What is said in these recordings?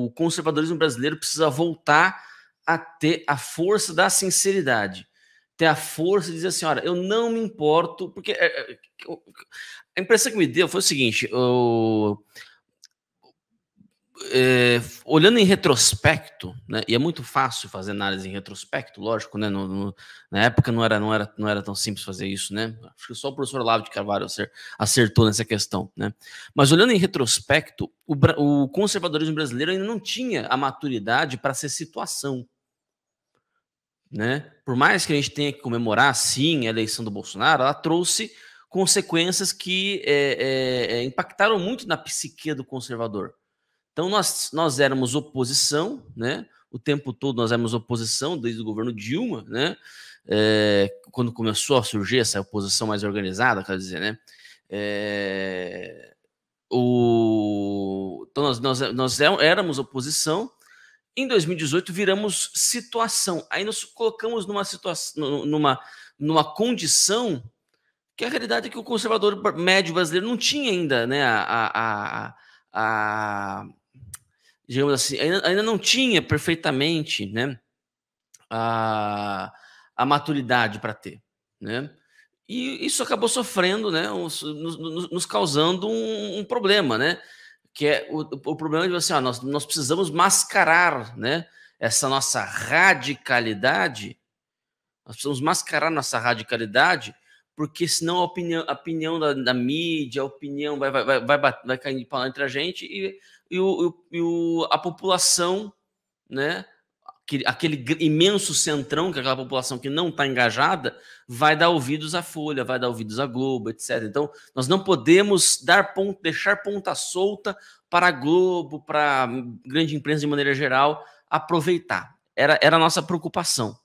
o conservadorismo brasileiro precisa voltar a ter a força da sinceridade, ter a força de dizer assim, olha, eu não me importo, porque a impressão que me deu foi o seguinte, olhando em retrospecto, né, e é muito fácil fazer análise em retrospecto, lógico, né, na época não era tão simples fazer isso, né, acho que só o professor Olavo de Carvalho acertou nessa questão, né, mas olhando em retrospecto, o conservadorismo brasileiro ainda não tinha a maturidade para ser situação, né, por mais que a gente tenha que comemorar, sim, a eleição do Bolsonaro, ela trouxe consequências que impactaram muito na psique do conservador. Então, nós éramos oposição, né? O tempo todo nós éramos oposição, desde o governo Dilma, né? Quando começou a surgir essa oposição mais organizada, quer dizer, né? Então, nós éramos oposição. Em 2018, viramos situação. Aí nós colocamos numa situação, numa condição que a realidade é que o conservador médio brasileiro não tinha ainda, né? Digamos assim, ainda não tinha perfeitamente, né, a maturidade para ter, né? E isso acabou sofrendo, né, nos causando um problema, né? Que é o problema de assim, ó, nós precisamos mascarar, né, essa nossa radicalidade, nós precisamos mascarar nossa radicalidade, porque senão a opinião da mídia, a opinião vai cair de pau entre a gente a população, né, aquele imenso centrão, que é aquela população que não está engajada, vai dar ouvidos à Folha, vai dar ouvidos à Globo, etc. Então, nós não podemos deixar ponta solta para a Globo, para a grande imprensa de maneira geral, aproveitar. Era a nossa preocupação.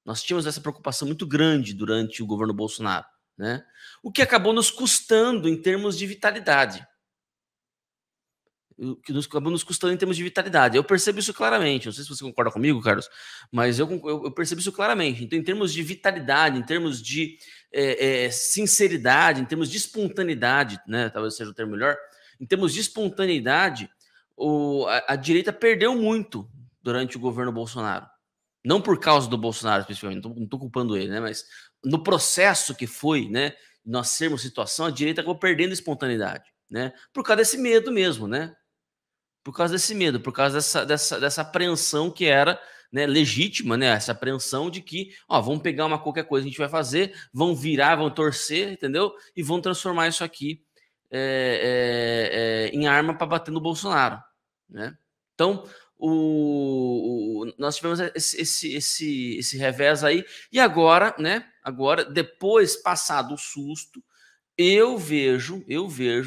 Nós tínhamos essa preocupação muito grande durante o governo Bolsonaro, né? O que acabou nos custando em termos de vitalidade. O que acabou nos custando em termos de vitalidade. Eu percebo isso claramente. Não sei se você concorda comigo, Carlos, mas eu percebo isso claramente. Então, em termos de vitalidade, em termos de sinceridade, em termos de espontaneidade, né? Talvez seja o termo melhor. Em termos de espontaneidade, a direita perdeu muito durante o governo Bolsonaro. Não por causa do Bolsonaro, especificamente, não estou culpando ele, né? Mas no processo que foi, né? Nós sermos situação, a direita acabou perdendo espontaneidade, né? Por causa desse medo mesmo, né? Por causa desse medo, por causa dessa apreensão que era, né, legítima, né? Essa apreensão de que, ó, vamos pegar qualquer coisa que a gente vai fazer, vão virar, vão torcer, entendeu? E vão transformar isso aqui em arma para bater no Bolsonaro, né? Então, nós tivemos esse revés aí, e agora, né? Agora, depois, passado o susto, eu vejo,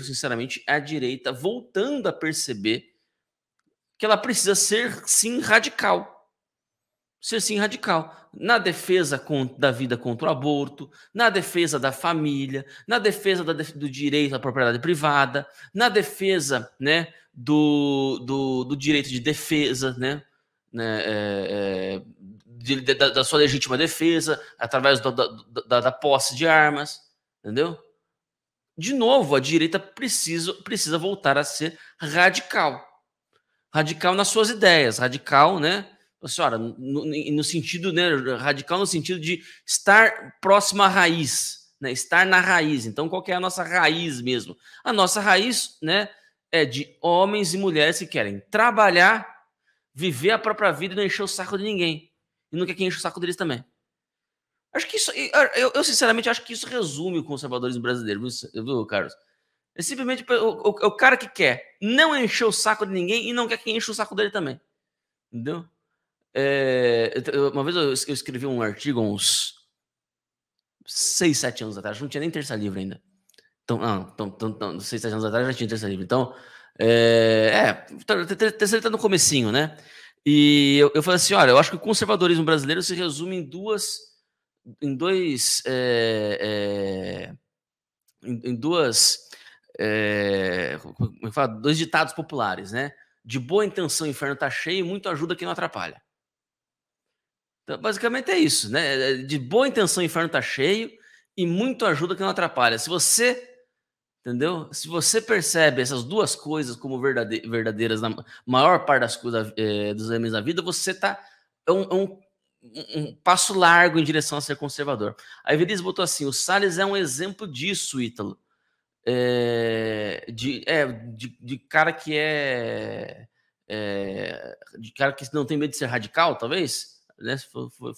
sinceramente, a direita voltando a perceber que ela precisa ser, sim, radical. Ser, sim, radical. Na defesa da vida contra o aborto, na defesa da família, na defesa do direito à propriedade privada, na defesa, né, do direito de defesa, né, da sua legítima defesa, através da posse de armas, entendeu? De novo, a direita precisa voltar a ser radical. Radical nas suas ideias, radical, né? Senhora, no sentido, né? Radical no sentido de estar próximo à raiz, né? Estar na raiz. Então, qual que é a nossa raiz mesmo? A nossa raiz, né? É de homens e mulheres que querem trabalhar, viver a própria vida e não encher o saco de ninguém. E não quer que enche o saco deles também. Acho que isso, eu sinceramente acho que isso resume o conservadorismo brasileiro, viu, Carlos? É simplesmente o cara que quer não encher o saco de ninguém e não quer que enche o saco dele também. Entendeu? Uma vez eu escrevi um artigo uns 6, 7 anos atrás, não tinha nem terça livre ainda. Então, 6, 7 anos atrás já tinha terça livre. Então, terça livre tá no comecinho, né? E eu falei assim, olha, eu acho que o conservadorismo brasileiro se resume em dois ditados populares, né? De boa intenção o inferno tá cheio e muito ajuda quem não atrapalha. Então, basicamente é isso, né? De boa intenção o inferno tá cheio e muito ajuda quem não atrapalha. Se você, entendeu? Se você percebe essas duas coisas como verdadeiras na maior parte das coisas, dos elementos da vida, você está um passo largo em direção a ser conservador. A Everise botou assim: o Salles é um exemplo disso, Ítalo. De cara que de cara que não tem medo de ser radical, talvez, né?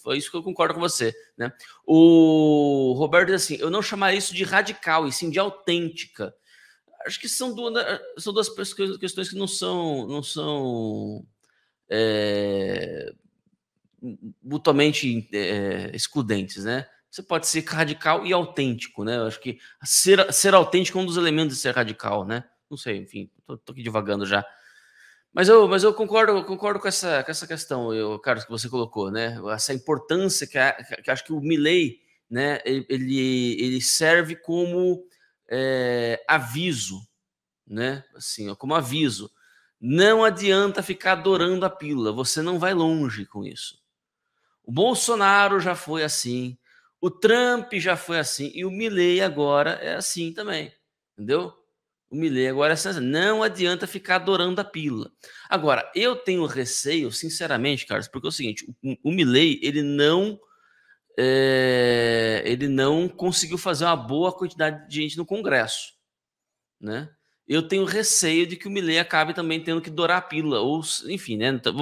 Foi isso que eu concordo com você, né? O Roberto diz assim: eu não chamaria isso de radical, e sim de autêntica. Acho que são duas questões que não são mutuamente excludentes, né? Você pode ser radical e autêntico, né? Eu acho que ser autêntico é um dos elementos de ser radical, né? Não sei, enfim, tô aqui divagando já. Mas eu concordo com essa questão, Carlos, que você colocou, né? Essa importância que acho que o Milei, né? Ele serve como aviso, né? Assim, como aviso. Não adianta ficar adorando a pílula, você não vai longe com isso. O Bolsonaro já foi assim, o Trump já foi assim, e o Milei agora é assim também, entendeu? O Milei agora é assim, não adianta ficar adorando a pílula. Agora, eu tenho receio, sinceramente, Carlos, porque é o seguinte, o Milei, ele não conseguiu fazer uma boa quantidade de gente no Congresso, né? Eu tenho receio de que o Milei acabe também tendo que dourar a pílula, ou enfim, né? Então,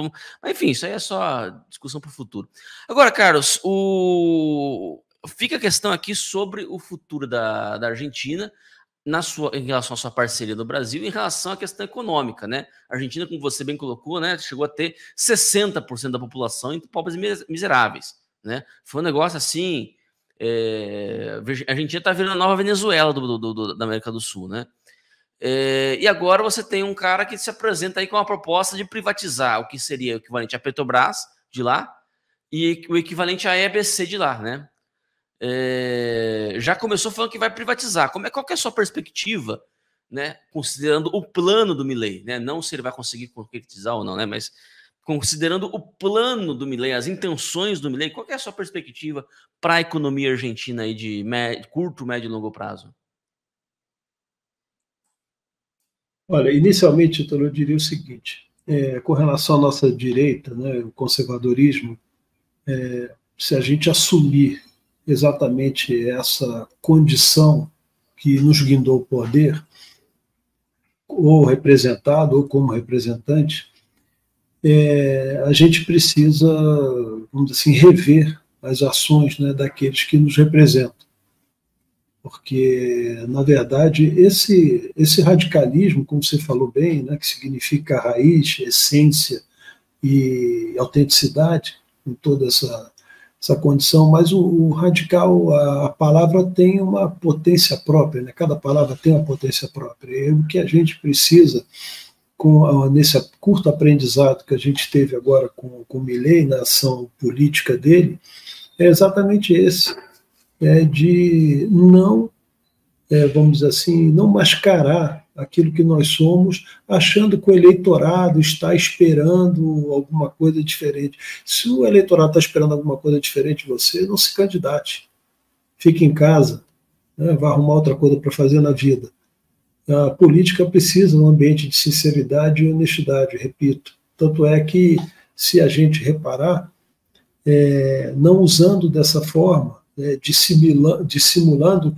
mas, enfim, isso aí é só discussão para o futuro. Agora, Carlos, fica a questão aqui sobre o futuro da Argentina em relação à sua parceria no Brasil, em relação à questão econômica, né? A Argentina, como você bem colocou, né, chegou a ter 60% da população entre pobres e miseráveis, né? Foi um negócio assim. A Argentina está virando a nova Venezuela da América do Sul, né? E agora você tem um cara que se apresenta aí com uma proposta de privatizar o que seria o equivalente à Petrobras de lá e o equivalente à EBC de lá, né? Já começou falando que vai privatizar. Qual que é a sua perspectiva, né? Considerando o plano do Milei, né? Não se ele vai conseguir concretizar ou não, né? Mas considerando o plano do Milei, as intenções do Milei, qual que é a sua perspectiva para a economia argentina aí de curto, médio e longo prazo? Olha, inicialmente, eu diria o seguinte, com relação à nossa direita, né, o conservadorismo, se a gente assumir exatamente essa condição que nos guindou o poder, ou representado, ou como representante, a gente precisa, vamos dizer assim, rever as ações, né, daqueles que nos representam. Porque, na verdade, esse radicalismo, como você falou bem, né, que significa raiz, essência e autenticidade, em toda essa condição, mas o radical, a palavra tem uma potência própria, né? Cada palavra tem uma potência própria. E o que a gente precisa, nesse curto aprendizado que a gente teve agora com o Milei, na ação política dele, é exatamente esse. De não, vamos dizer assim, não mascarar aquilo que nós somos, achando que o eleitorado está esperando alguma coisa diferente. Se o eleitorado está esperando alguma coisa diferente de você, não se candidate. Fique em casa, né? Vá arrumar outra coisa para fazer na vida. A política precisa de um ambiente de sinceridade e honestidade, repito. Tanto é que, se a gente reparar, não usando dessa forma, dissimulando o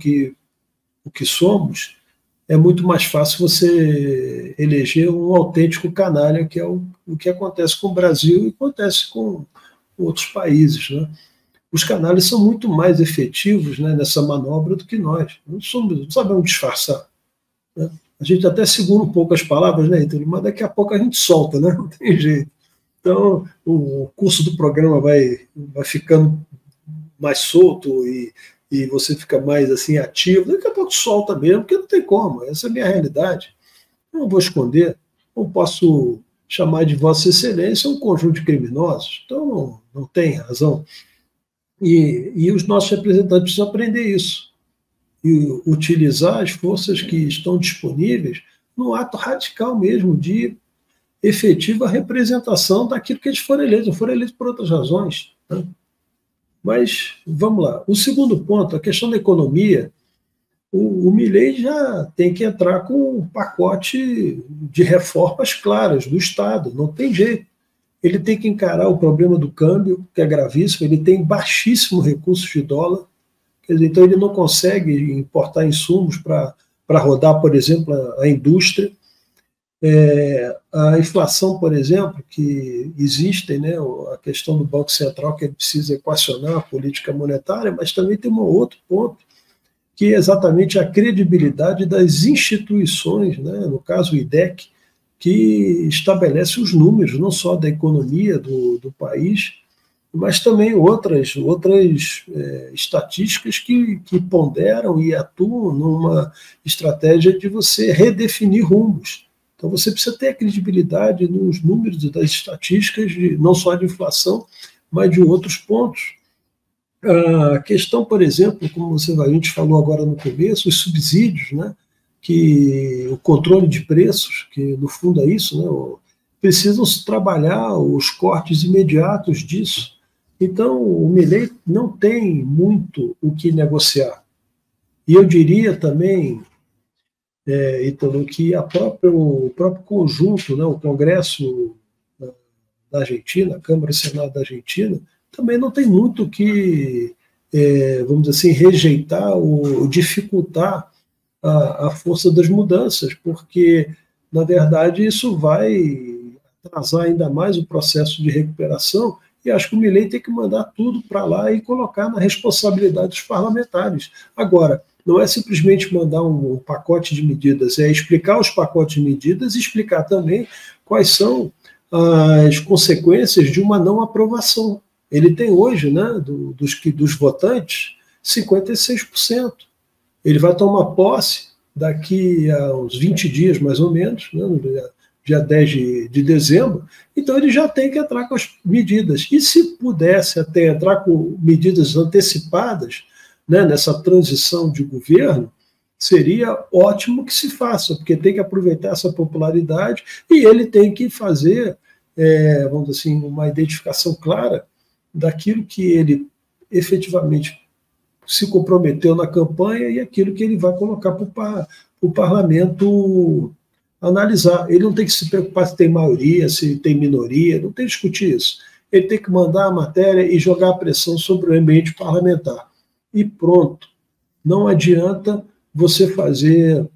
que somos, é muito mais fácil você eleger um autêntico canalha, que é o que acontece com o Brasil e acontece com outros países, né? Os canalhas são muito mais efetivos, né, nessa manobra do que nós. Não sabemos disfarçar, né? A gente até segura um pouco as palavras, né, Ítalo? Mas daqui a pouco a gente solta, né? Não tem jeito. Então, o curso do programa vai ficando mais solto e você fica mais assim ativo, daqui a pouco solta mesmo, porque não tem como, essa é a minha realidade. Eu não vou esconder, não posso chamar de Vossa Excelência um conjunto de criminosos, então não tem razão. E os nossos representantes precisam aprender isso e utilizar as forças que estão disponíveis no ato radical mesmo de efetiva representação daquilo que eles foram eleitos por outras razões, né? Mas, vamos lá. O segundo ponto, a questão da economia, o Milei já tem que entrar com um pacote de reformas claras do Estado, não tem jeito. Ele tem que encarar o problema do câmbio, que é gravíssimo, ele tem baixíssimo recurso de dólar, quer dizer, então ele não consegue importar insumos para rodar, por exemplo, a indústria. A inflação, por exemplo, que existe, né, a questão do Banco Central, que ele precisa equacionar a política monetária, mas também tem um outro ponto, que é exatamente a credibilidade das instituições, né, no caso o IDEC, que estabelece os números, não só da economia do país, mas também outras estatísticas que ponderam e atuam numa estratégia de você redefinir rumos. Então, você precisa ter a credibilidade nos números das estatísticas, não só de inflação, mas de outros pontos. A questão, por exemplo, como a gente falou agora no começo, os subsídios, né, que o controle de preços, que no fundo é isso, né, precisam se trabalhar os cortes imediatos disso. Então, o Milei não tem muito o que negociar. E eu diria também, Ítalo, que o próprio conjunto, né, o Congresso da Argentina, a Câmara e Senado da Argentina, também não tem muito o que, vamos dizer assim, rejeitar ou dificultar a força das mudanças, porque, na verdade, isso vai atrasar ainda mais o processo de recuperação, e acho que o Milei tem que mandar tudo para lá e colocar na responsabilidade dos parlamentares. Agora, não é simplesmente mandar um pacote de medidas, é explicar os pacotes de medidas e explicar também quais são as consequências de uma não aprovação. Ele tem hoje, né, dos votantes, 56%. Ele vai tomar posse daqui a uns 20 dias, mais ou menos, né, no dia 10 de dezembro, então ele já tem que entrar com as medidas. E se pudesse até entrar com medidas antecipadas, né, nessa transição de governo, seria ótimo que se faça, porque tem que aproveitar essa popularidade e ele tem que fazer, vamos dizer assim, uma identificação clara daquilo que ele efetivamente se comprometeu na campanha e aquilo que ele vai colocar para o parlamento analisar. Ele não tem que se preocupar se tem maioria, se tem minoria, não tem que discutir isso. Ele tem que mandar a matéria e jogar a pressão sobre o ambiente parlamentar. E pronto. Não adianta você fazer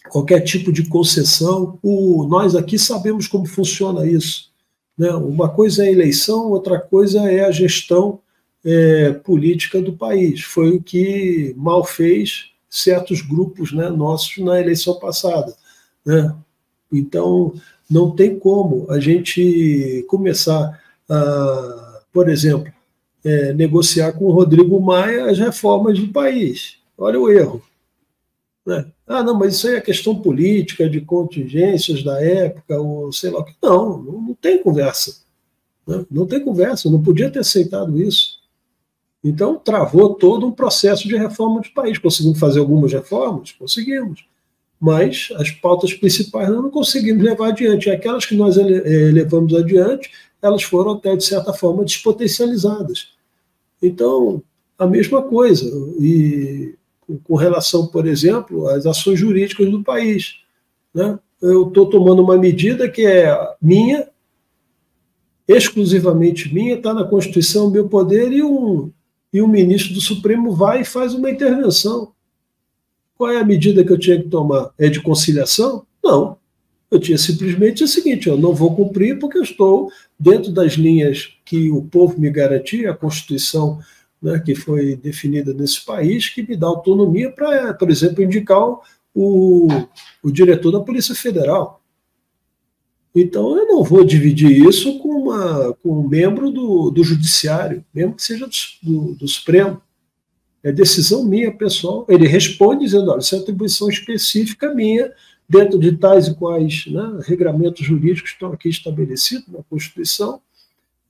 qualquer tipo de concessão. Nós aqui sabemos como funciona isso, né? Uma coisa é a eleição, outra coisa é a gestão política do país. Foi o que mal fez certos grupos, né, nossos na eleição passada, né? Então, não tem como a gente começar a, por exemplo, negociar com o Rodrigo Maia as reformas do país. Olha o erro, né? Ah, não, mas isso aí é questão política, de contingências da época, ou sei lá o que. Não tem conversa, né? Não tem conversa, não podia ter aceitado isso. Então, travou todo um processo de reforma do país. Conseguimos fazer algumas reformas? Conseguimos. Mas as pautas principais nós não conseguimos levar adiante. E aquelas que nós levamos adiante, elas foram até, de certa forma, despotencializadas. Então, a mesma coisa. E com relação, por exemplo, às ações jurídicas do país, né? Eu estou tomando uma medida que é minha, exclusivamente minha, está na Constituição, meu poder, e um ministro do Supremo vai e faz uma intervenção. Qual é a medida que eu tinha que tomar? É de conciliação? Não. Eu tinha simplesmente o seguinte: eu não vou cumprir porque eu estou dentro das linhas que o povo me garantia, a Constituição, né, que foi definida nesse país, que me dá autonomia para, por exemplo, indicar o diretor da Polícia Federal. Então, eu não vou dividir isso com um membro do Judiciário, mesmo que seja do Supremo. É decisão minha, pessoal. Ele responde dizendo: olha, isso é atribuição específica minha, dentro de tais e quais, né, regramentos jurídicos que estão aqui estabelecidos na Constituição,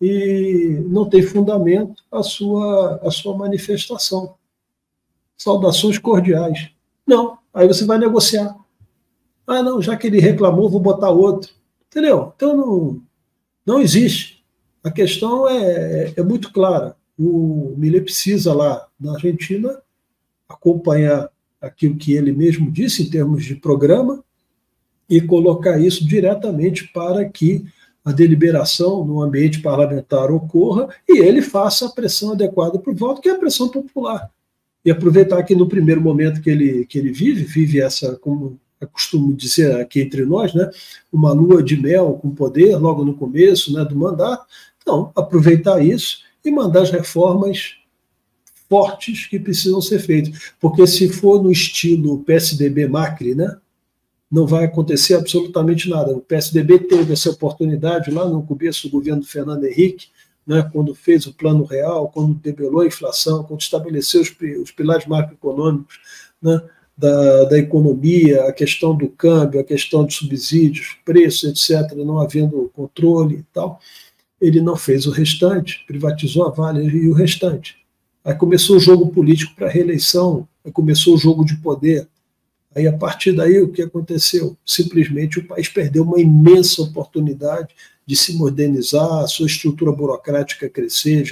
e não tem fundamento a sua manifestação. Saudações cordiais. Não. Aí você vai negociar. Ah, não, já que ele reclamou, vou botar outro. Entendeu? Então, não existe. A questão é muito clara. O Milei precisa lá na Argentina acompanhar aquilo que ele mesmo disse em termos de programa e colocar isso diretamente para que a deliberação no ambiente parlamentar ocorra e ele faça a pressão adequada para o voto, que é a pressão popular. E aproveitar que no primeiro momento que ele vive essa, como eu costumo dizer aqui entre nós, né, uma lua de mel com poder logo no começo, né, do mandato. Então, aproveitar isso e mandar as reformas fortes que precisam ser feitas. Porque se for no estilo PSDB-Macri, né, não vai acontecer absolutamente nada. O PSDB teve essa oportunidade lá no começo do governo do Fernando Henrique, né, quando fez o Plano Real, quando debelou a inflação, quando estabeleceu os pilares macroeconômicos, né, da economia, a questão do câmbio, a questão de subsídios, preços, etc., não havendo controle e tal. Ele não fez o restante, privatizou a Vale e o restante. Aí começou o jogo político para a reeleição, aí começou o jogo de poder. Aí, a partir daí, o que aconteceu? Simplesmente o país perdeu uma imensa oportunidade de se modernizar, a sua estrutura burocrática crescer,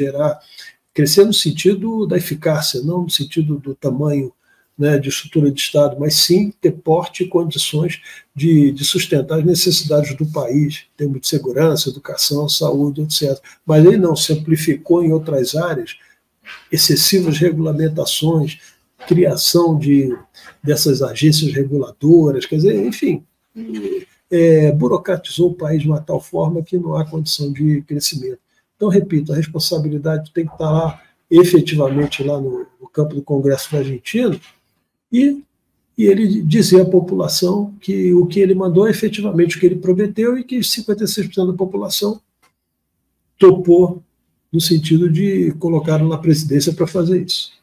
crescer no sentido da eficácia, não no sentido do tamanho, né, de estrutura de Estado, mas sim ter porte e condições de sustentar as necessidades do país, em termos de segurança, educação, saúde, etc. Mas ele não simplificou em outras áreas, excessivas regulamentações, criação dessas agências reguladoras, quer dizer, enfim, burocratizou o país de uma tal forma que não há condição de crescimento. Então, repito, a responsabilidade tem que estar lá, efetivamente, lá no campo do Congresso argentino, e ele dizer à população que o que ele mandou é efetivamente o que ele prometeu e que 56% da população topou no sentido de colocá-lo na presidência para fazer isso.